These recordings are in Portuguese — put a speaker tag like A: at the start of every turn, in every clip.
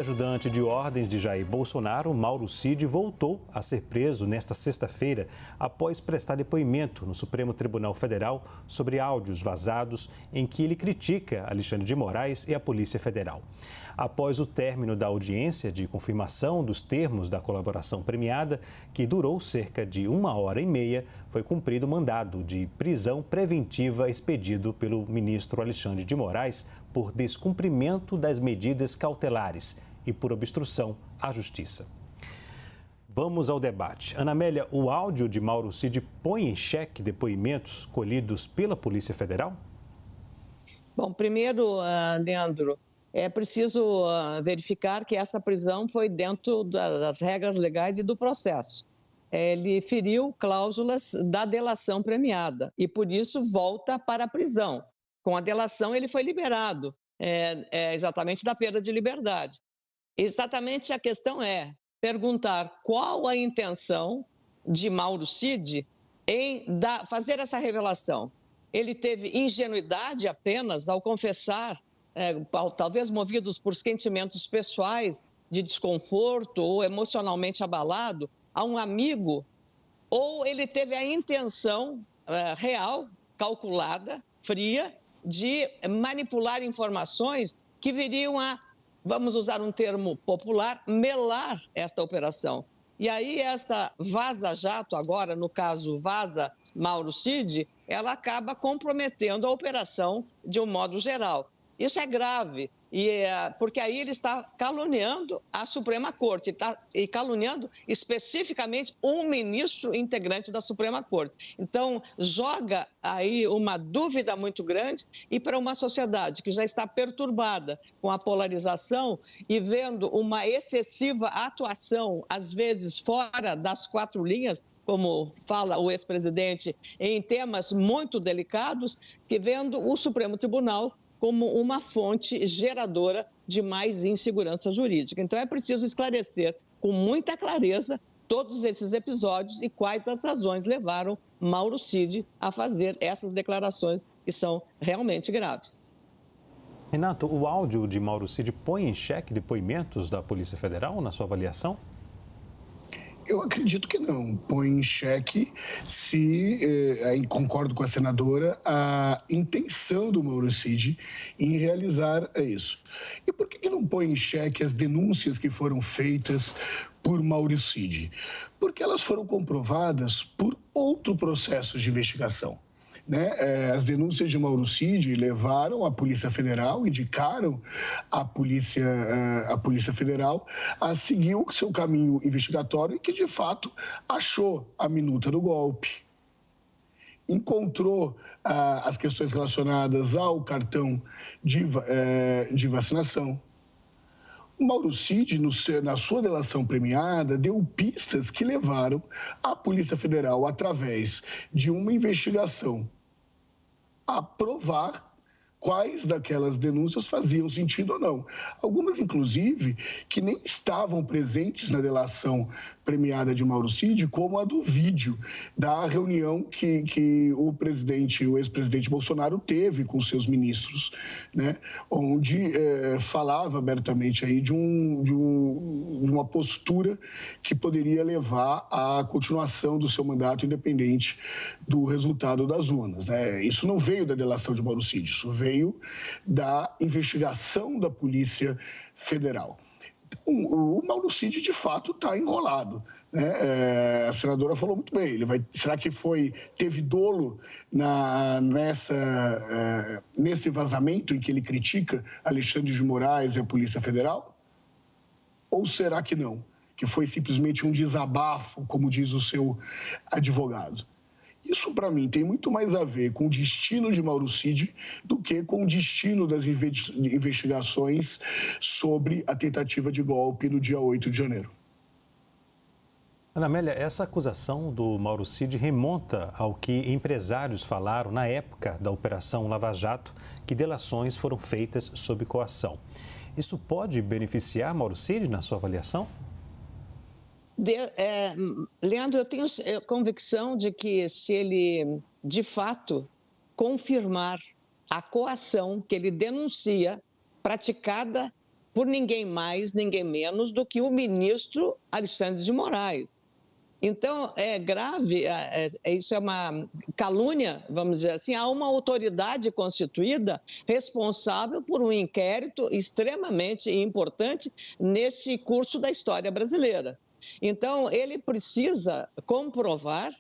A: Ajudante de ordens de Jair Bolsonaro, Mauro Cid, voltou a ser preso nesta sexta-feira após prestar depoimento no Supremo Tribunal Federal sobre áudios vazados em que ele critica Alexandre de Moraes e a Polícia Federal. Após o término da audiência de confirmação dos termos da colaboração premiada, que durou cerca de 1h30, foi cumprido o mandado de prisão preventiva expedido pelo ministro Alexandre de Moraes por descumprimento das medidas cautelares e por obstrução à justiça. Vamos ao debate. Ana Amélia, o áudio de Mauro Cid põe em xeque depoimentos colhidos pela Polícia Federal?
B: Bom, primeiro, Leandro, é preciso verificar que essa prisão foi dentro das regras legais e do processo. Ele feriu cláusulas da delação premiada e, por isso, volta para a prisão. Com a delação, ele foi liberado, exatamente da perda de liberdade. Exatamente a questão é perguntar qual a intenção de Mauro Cid em fazer essa revelação. Ele teve ingenuidade apenas ao confessar, talvez movidos por sentimentos pessoais de desconforto ou emocionalmente abalado, a um amigo, ou ele teve a intenção real, calculada, fria, de manipular informações que viriam a, vamos usar um termo popular, melar esta operação. E aí essa vaza-jato, agora no caso vaza Mauro Cid, ela acaba comprometendo a operação de um modo geral. Isso é grave, porque aí ele está caluniando a Suprema Corte, e caluniando especificamente um ministro integrante da Suprema Corte. Então, joga aí uma dúvida muito grande e para uma sociedade que já está perturbada com a polarização e vendo uma excessiva atuação, às vezes fora das quatro linhas, como fala o ex-presidente, em temas muito delicados, que vendo o Supremo Tribunal como uma fonte geradora de mais insegurança jurídica. Então, é preciso esclarecer com muita clareza todos esses episódios e quais as razões levaram Mauro Cid a fazer essas declarações que são realmente graves.
A: Renato, o áudio de Mauro Cid põe em xeque depoimentos da Polícia Federal, na sua avaliação?
C: Eu acredito que não. Põe em xeque, concordo com a senadora, a intenção do Mauro Cid em realizar isso. E por que não põe em xeque as denúncias que foram feitas por Mauro Cid? Porque elas foram comprovadas por outro processo de investigação. As denúncias de Mauro Cid levaram a Polícia Federal, indicaram a Polícia Federal a seguir o seu caminho investigatório e que, de fato, achou a minuta do golpe, encontrou as questões relacionadas ao cartão de vacinação. O Mauro Cid, na sua delação premiada, deu pistas que levaram a Polícia Federal, através de uma investigação, a provar quais daquelas denúncias faziam sentido ou não. Algumas, inclusive, que nem estavam presentes na delação premiada de Mauro Cid, como a do vídeo da reunião que o ex-presidente Bolsonaro teve com seus ministros, onde falava abertamente aí de uma postura que poderia levar à continuação do seu mandato independente do resultado das urnas. Isso não veio da delação de Mauro Cid, isso veio da investigação da Polícia Federal. Então, o Mauro Cid, de fato, está enrolado. A senadora falou muito bem. Será que teve dolo nesse vazamento em que ele critica Alexandre de Moraes e a Polícia Federal? Ou será que não? Que foi simplesmente um desabafo, como diz o seu advogado? Isso, para mim, tem muito mais a ver com o destino de Mauro Cid do que com o destino das investigações sobre a tentativa de golpe no dia 8 de janeiro.
A: Ana Amélia, essa acusação do Mauro Cid remonta ao que empresários falaram na época da Operação Lava Jato, que delações foram feitas sob coação. Isso pode beneficiar Mauro Cid, na sua avaliação?
B: Leandro, eu tenho convicção de que se ele, de fato, confirmar a coação que ele denuncia praticada por ninguém mais, ninguém menos do que o ministro Alexandre de Moraes. Então, é grave, isso é uma calúnia, vamos dizer assim, há uma autoridade constituída responsável por um inquérito extremamente importante neste curso da história brasileira. Então, ele precisa comprovar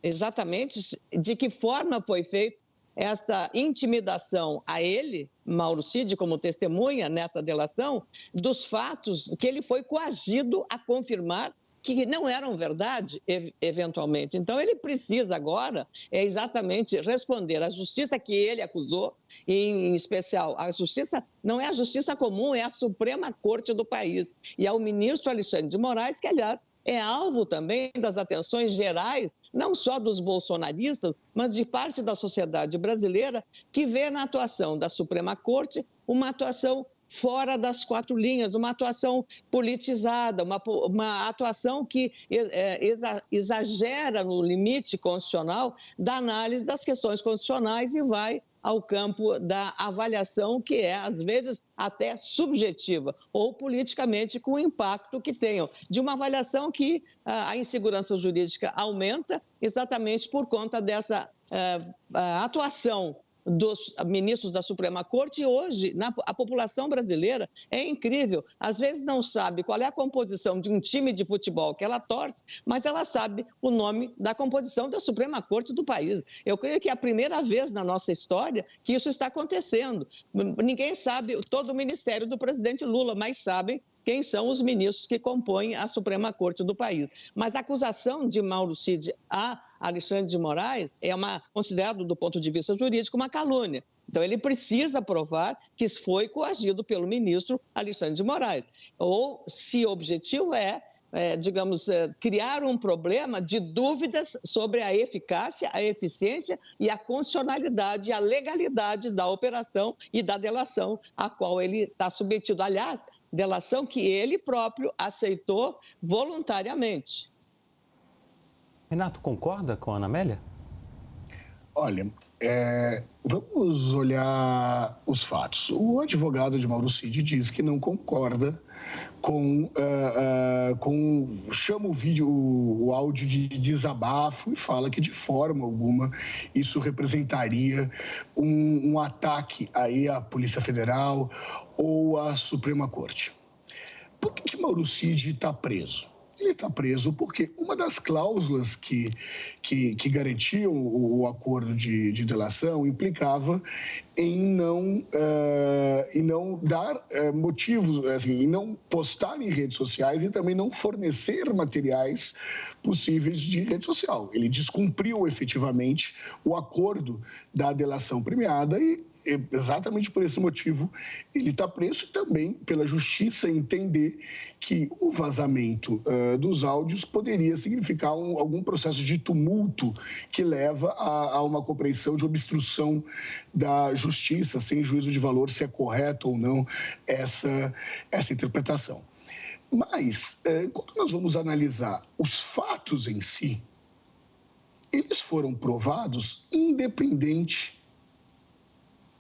B: exatamente de que forma foi feita essa intimidação a ele, Mauro Cid, como testemunha nessa delação, dos fatos que ele foi coagido a confirmar que não eram verdade, eventualmente. Então, ele precisa agora, exatamente, responder à justiça que ele acusou, e, em especial, a justiça não é a justiça comum, é a Suprema Corte do país. E ao ministro Alexandre de Moraes, que, aliás, é alvo também das atenções gerais, não só dos bolsonaristas, mas de parte da sociedade brasileira, que vê na atuação da Suprema Corte uma atuação fora das quatro linhas, uma atuação politizada, uma atuação que exagera no limite constitucional da análise das questões constitucionais e vai ao campo da avaliação que é, às vezes, até subjetiva ou politicamente com o impacto que tenham, de uma avaliação que a insegurança jurídica aumenta exatamente por conta dessa atuação dos ministros da Suprema Corte. E hoje, a população brasileira é incrível. Às vezes não sabe qual é a composição de um time de futebol que ela torce, mas ela sabe o nome da composição da Suprema Corte do país. Eu creio que é a primeira vez na nossa história que isso está acontecendo. Ninguém sabe todo o ministério do presidente Lula, mas sabem quem são os ministros que compõem a Suprema Corte do país. Mas a acusação de Mauro Cid a Alexandre de Moraes é considerado, do ponto de vista jurídico, uma calúnia. Então, ele precisa provar que foi coagido pelo ministro Alexandre de Moraes. Ou, se o objetivo criar um problema de dúvidas sobre a eficácia, a eficiência e a constitucionalidade e a legalidade da operação e da delação a qual ele está submetido. Aliás, delação que ele próprio aceitou voluntariamente.
A: Renato, concorda com a Ana Amélia?
C: Olha, vamos olhar os fatos. O advogado de Mauro Cid diz que não concorda chama o áudio de desabafo e fala que de forma alguma isso representaria um ataque aí à Polícia Federal ou à Suprema Corte. Por que Mauro Cid está preso? Ele está preso porque uma das cláusulas que garantiam o acordo de delação implicava em não dar motivos, assim, em não postar em redes sociais e também não fornecer materiais possíveis de rede social. Ele descumpriu efetivamente o acordo da delação premiada e, exatamente por esse motivo, ele está preso e também pela justiça entender que o vazamento dos áudios poderia significar algum processo de tumulto que leva a uma compreensão de obstrução da justiça, sem juízo de valor se é correto ou não essa interpretação. Mas, quando nós vamos analisar os fatos em si, eles foram provados independente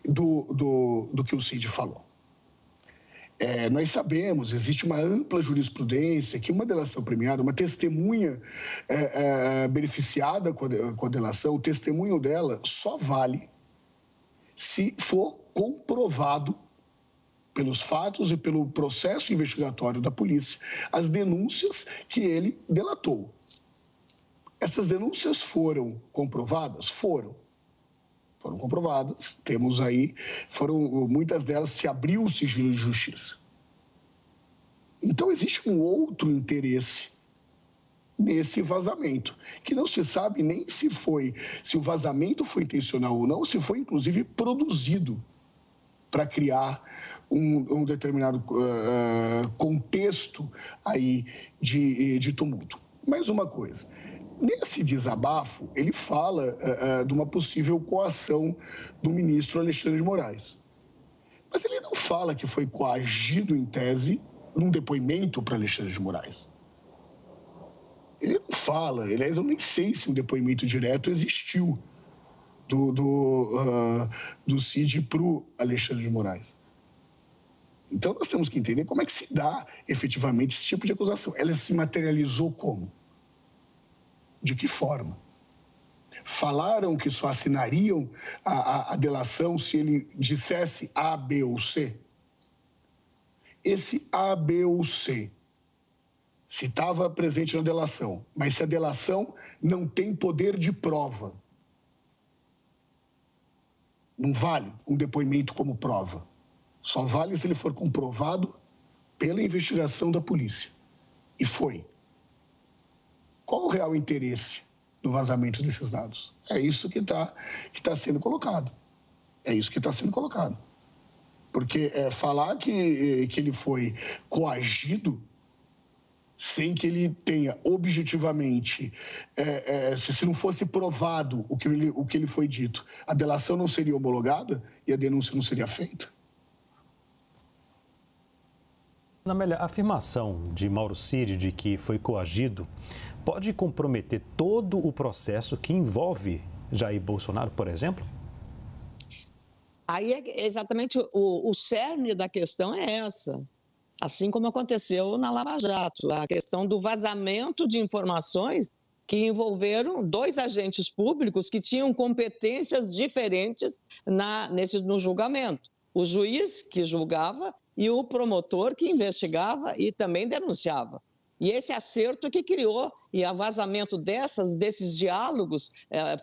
C: do que o Cid falou. Nós sabemos, existe uma ampla jurisprudência que uma delação premiada, uma testemunha beneficiada com a delação, o testemunho dela só vale se for comprovado pelos fatos e pelo processo investigatório da polícia as denúncias que ele delatou. Essas denúncias foram comprovadas? Foram comprovadas, temos aí, muitas delas se abriu o sigilo de justiça. Então, existe um outro interesse nesse vazamento, que não se sabe nem se o vazamento foi intencional ou não, se foi, inclusive, produzido para criar um determinado contexto aí de tumulto. Mais uma coisa. Nesse desabafo, ele fala de uma possível coação do ministro Alexandre de Moraes. Mas ele não fala que foi coagido, em tese, num depoimento para Alexandre de Moraes. Ele não fala, aliás, eu nem sei se um depoimento direto existiu do Cid para o Alexandre de Moraes. Então, nós temos que entender como é que se dá efetivamente esse tipo de acusação. Ela se materializou como? De que forma? Falaram que só assinariam a delação se ele dissesse A, B ou C? Esse A, B ou C, se estava presente na delação, mas se a delação não tem poder de prova, não vale um depoimento como prova. Só vale se ele for comprovado pela investigação da polícia. E foi. Qual o real interesse do vazamento desses dados? É isso que tá sendo colocado. É isso que está sendo colocado. Porque falar que ele foi coagido sem que ele tenha objetivamente, se não fosse provado o que ele foi dito, a delação não seria homologada e a denúncia não seria feita?
A: Ana Amélia, a afirmação de Mauro Cid de que foi coagido pode comprometer todo o processo que envolve Jair Bolsonaro, por exemplo?
B: Aí é exatamente o cerne da questão é essa. Assim como aconteceu na Lava Jato, a questão do vazamento de informações que envolveram dois agentes públicos que tinham competências diferentes no julgamento. O juiz que julgava e o promotor que investigava e também denunciava. E esse acerto que criou, e o vazamento desses diálogos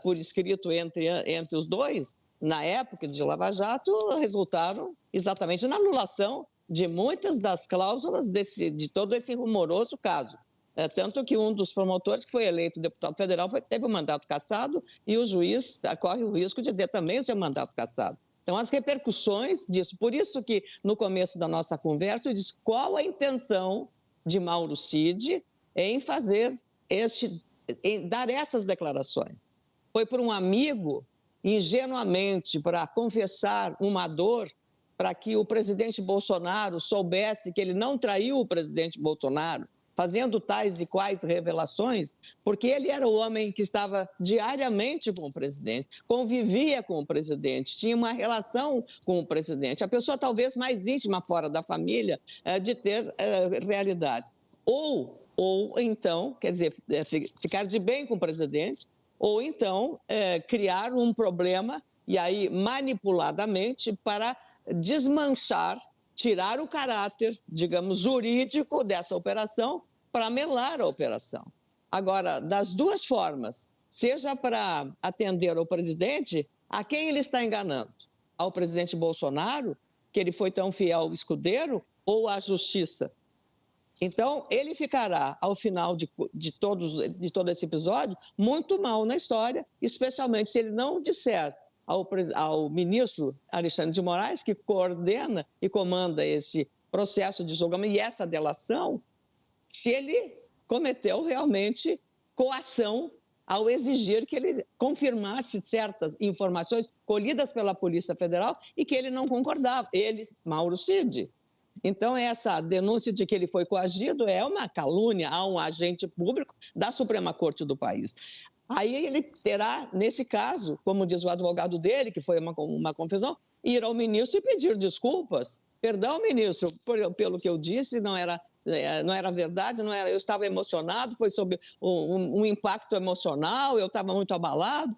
B: por escrito entre os dois, na época de Lava Jato, resultaram exatamente na anulação de muitas das cláusulas de todo esse rumoroso caso. Tanto que um dos promotores, que foi eleito deputado federal, teve o mandato cassado e o juiz corre o risco de ter também o seu mandato cassado. Então, as repercussões disso. Por isso que, no começo da nossa conversa, eu disse qual a intenção de Mauro Cid em dar essas declarações. Foi por um amigo, ingenuamente, para confessar uma dor, para que o presidente Bolsonaro soubesse que ele não traiu o presidente Bolsonaro, fazendo tais e quais revelações, porque ele era o homem que estava diariamente com o presidente, convivia com o presidente, tinha uma relação com o presidente, a pessoa talvez mais íntima fora da família de ter realidade. Ou então, quer dizer, ficar de bem com o presidente, ou então criar um problema, e aí manipuladamente, para desmanchar, tirar o caráter, digamos, jurídico dessa operação para melar a operação. Agora, das duas formas, seja para atender ao presidente, a quem ele está enganando? Ao presidente Bolsonaro, que ele foi tão fiel escudeiro, ou à justiça? Então, ele ficará, ao final de todo esse episódio, muito mal na história, especialmente se ele não disser ao ministro Alexandre de Moraes, que coordena e comanda esse processo de julgamento e essa delação, se ele cometeu realmente coação ao exigir que ele confirmasse certas informações colhidas pela Polícia Federal e que ele não concordava, ele, Mauro Cid. Então, essa denúncia de que ele foi coagido é uma calúnia a um agente público da Suprema Corte do país. Aí ele terá, nesse caso, como diz o advogado dele, que foi uma confusão, ir ao ministro e pedir desculpas. Perdão, ministro, pelo que eu disse, não era verdade, eu estava emocionado, foi sob um impacto emocional, eu estava muito abalado.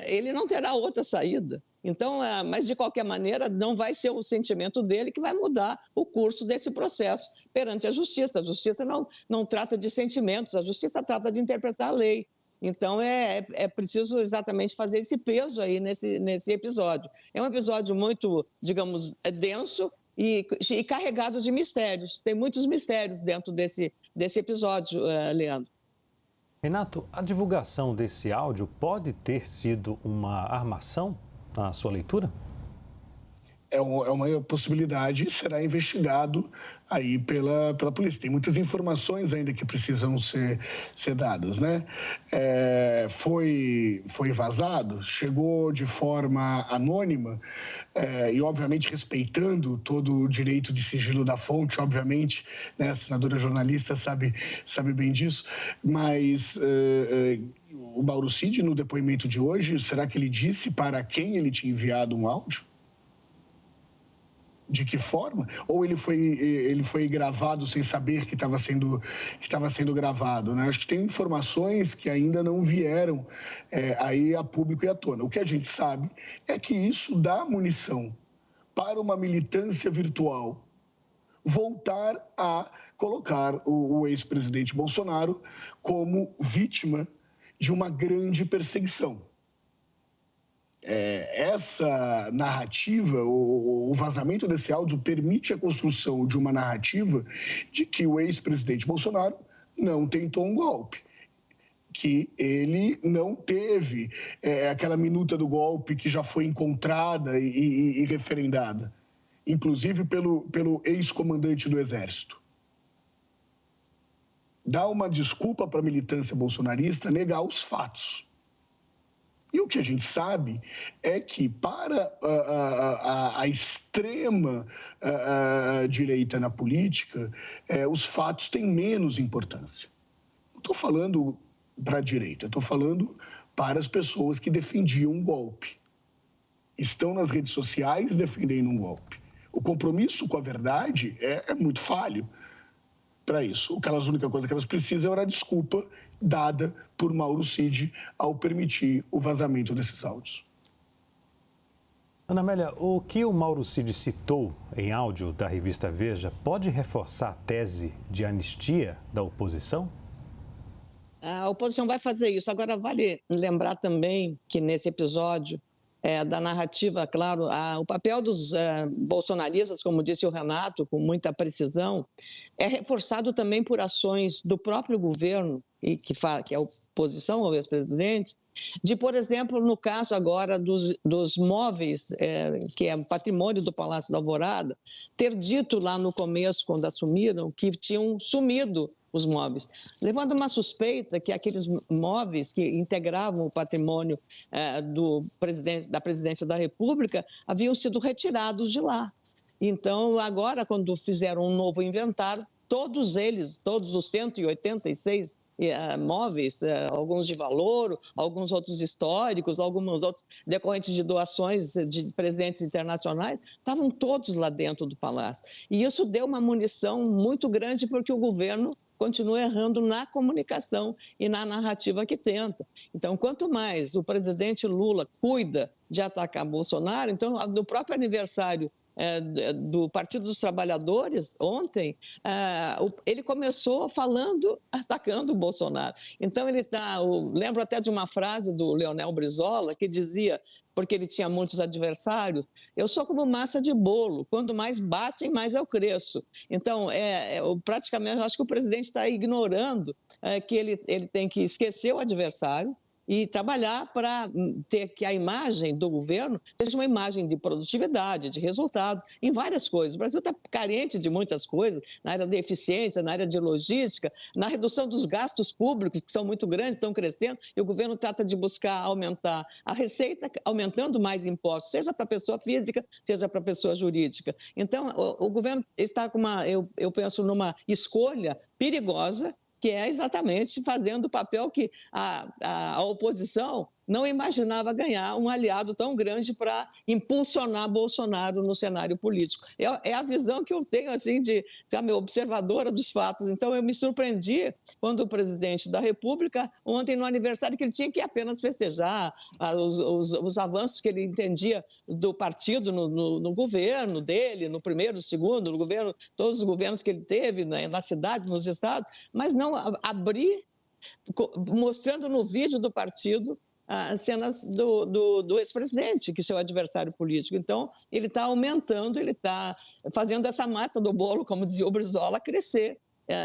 B: Ele não terá outra saída. Então, mas de qualquer maneira, não vai ser o sentimento dele que vai mudar o curso desse processo perante a justiça. A justiça não trata de sentimentos, a justiça trata de interpretar a lei. Então, é preciso exatamente fazer esse peso aí nesse episódio. É um episódio muito, digamos, denso e carregado de mistérios. Tem muitos mistérios dentro desse episódio, Leandro.
A: Renato, a divulgação desse áudio pode ter sido uma armação na sua leitura?
C: É uma possibilidade e será investigado aí pela polícia. Tem muitas informações ainda que precisam ser dadas, né? Foi vazado, chegou de forma anônima e, obviamente, respeitando todo o direito de sigilo da fonte, obviamente, né? A senadora jornalista sabe bem disso, mas o Mauro Cid, no depoimento de hoje, será que ele disse para quem ele tinha enviado um áudio? De que forma? Ou ele foi gravado sem saber que estava sendo gravado, né? Acho que tem informações que ainda não vieram aí a público e à tona. O que a gente sabe é que isso dá munição para uma militância virtual voltar a colocar o ex-presidente Bolsonaro como vítima de uma grande perseguição. Essa narrativa, o vazamento desse áudio permite a construção de uma narrativa de que o ex-presidente Bolsonaro não tentou um golpe, que ele não teve aquela minuta do golpe que já foi encontrada e referendada, inclusive pelo ex-comandante do Exército. Dá uma desculpa para a militância bolsonarista negar os fatos. E o que a gente sabe é que para a extrema direita na política, os fatos têm menos importância. Não estou falando para a direita, estou falando para as pessoas que defendiam um golpe. Estão nas redes sociais defendendo um golpe. O compromisso com a verdade é muito falho para isso. A única coisa que elas precisam era a desculpa dada por Mauro Cid ao permitir o vazamento desses áudios.
A: Ana Amélia, o que o Mauro Cid citou em áudio da revista Veja pode reforçar a tese de anistia da oposição?
B: A oposição vai fazer isso. Agora, vale lembrar também que nesse episódio da narrativa, claro, o papel dos bolsonaristas, como disse o Renato, com muita precisão, é reforçado também por ações do próprio governo, que é a oposição ao ex-presidente, de, por exemplo, no caso agora dos móveis, que é patrimônio do Palácio da Alvorada, ter dito lá no começo, quando assumiram, que tinham sumido os móveis, levando uma suspeita que aqueles móveis que integravam o patrimônio da presidência da República haviam sido retirados de lá. Então, agora, quando fizeram um novo inventário, todos os 186 móveis, alguns de valor, alguns outros históricos, alguns outros decorrentes de doações de presentes internacionais, estavam todos lá dentro do palácio. E isso deu uma munição muito grande porque o governo continua errando na comunicação e na narrativa que tenta. Então, quanto mais o presidente Lula cuida de atacar Bolsonaro, então, no próprio aniversário do Partido dos Trabalhadores, ontem, ele começou atacando o Bolsonaro. Então, lembro até de uma frase do Leonel Brizola, que dizia, porque ele tinha muitos adversários, eu sou como massa de bolo, quanto mais batem, mais eu cresço. Então, praticamente, eu acho que o presidente está ignorando que ele tem que esquecer o adversário e trabalhar para ter que a imagem do governo seja uma imagem de produtividade, de resultado, em várias coisas. O Brasil está carente de muitas coisas, na área da eficiência, na área de logística, na redução dos gastos públicos, que são muito grandes, estão crescendo, e o governo trata de buscar aumentar a receita, aumentando mais impostos, seja para a pessoa física, seja para a pessoa jurídica. Então, o governo está com eu penso numa escolha perigosa, que é exatamente fazendo o papel que a oposição não imaginava ganhar um aliado tão grande para impulsionar Bolsonaro no cenário político. É a visão que eu tenho, assim, de observadora dos fatos. Então, eu me surpreendi quando o presidente da República, ontem no aniversário, que ele tinha que apenas festejar os avanços que ele entendia do partido no governo dele, no primeiro, no segundo, no governo, todos os governos que ele teve, né, na cidade, nos estados, mas não abrir, mostrando no vídeo do partido as cenas do ex-presidente, que é seu adversário político. Então, ele está aumentando, ele está fazendo essa massa do bolo, como dizia o Brizola, crescer,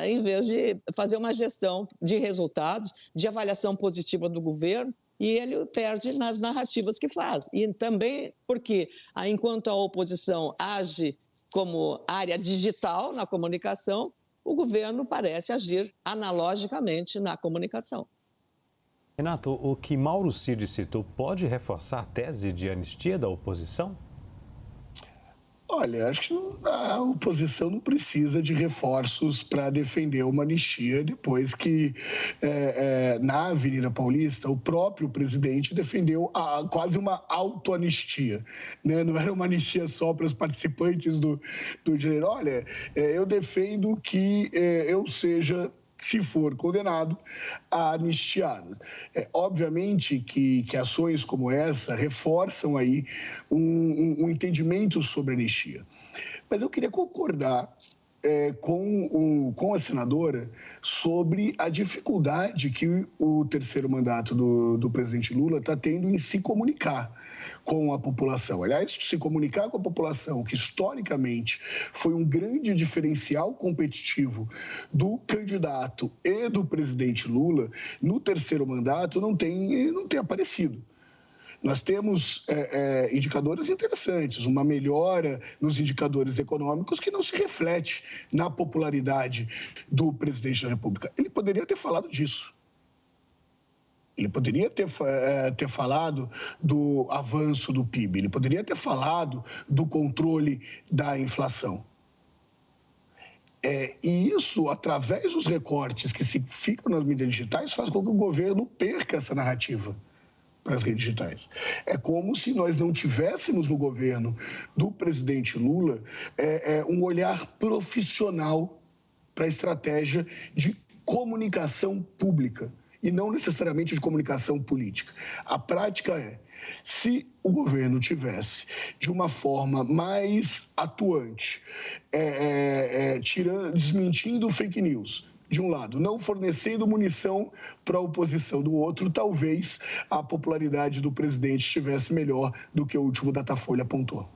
B: em vez de fazer uma gestão de resultados, de avaliação positiva do governo, e ele perde nas narrativas que faz. E também porque, enquanto a oposição age como área digital na comunicação, o governo parece agir analogicamente na comunicação.
A: Renato, o que Mauro Cid citou pode reforçar a tese de anistia da oposição?
C: Olha, acho que a oposição não precisa de reforços para defender uma anistia depois que, na Avenida Paulista, o próprio presidente defendeu quase uma autoanistia, né? Não era uma anistia só para os participantes do direito. Olha, eu defendo que eu seja, se for condenado, anistiado. Obviamente que ações como essa reforçam aí um entendimento sobre anistia. Mas eu queria concordar com a senadora sobre a dificuldade que o terceiro mandato do presidente Lula está tendo em se comunicar com a população. Aliás, se comunicar com a população, que historicamente foi um grande diferencial competitivo do candidato e do presidente Lula, no terceiro mandato não tem aparecido. Nós temos indicadores interessantes, uma melhora nos indicadores econômicos que não se reflete na popularidade do presidente da República. Ele poderia ter falado disso. Ele poderia ter falado do avanço do PIB, ele poderia ter falado do controle da inflação. E isso, através dos recortes que se ficam nas mídias digitais, faz com que o governo perca essa narrativa para as redes digitais. É como se nós não tivéssemos no governo do presidente Lula um olhar profissional para a estratégia de comunicação pública e não necessariamente de comunicação política. A prática é, se o governo tivesse, de uma forma mais atuante, desmentindo fake news, de um lado, não fornecendo munição para a oposição do outro, talvez a popularidade do presidente estivesse melhor do que o último Datafolha apontou.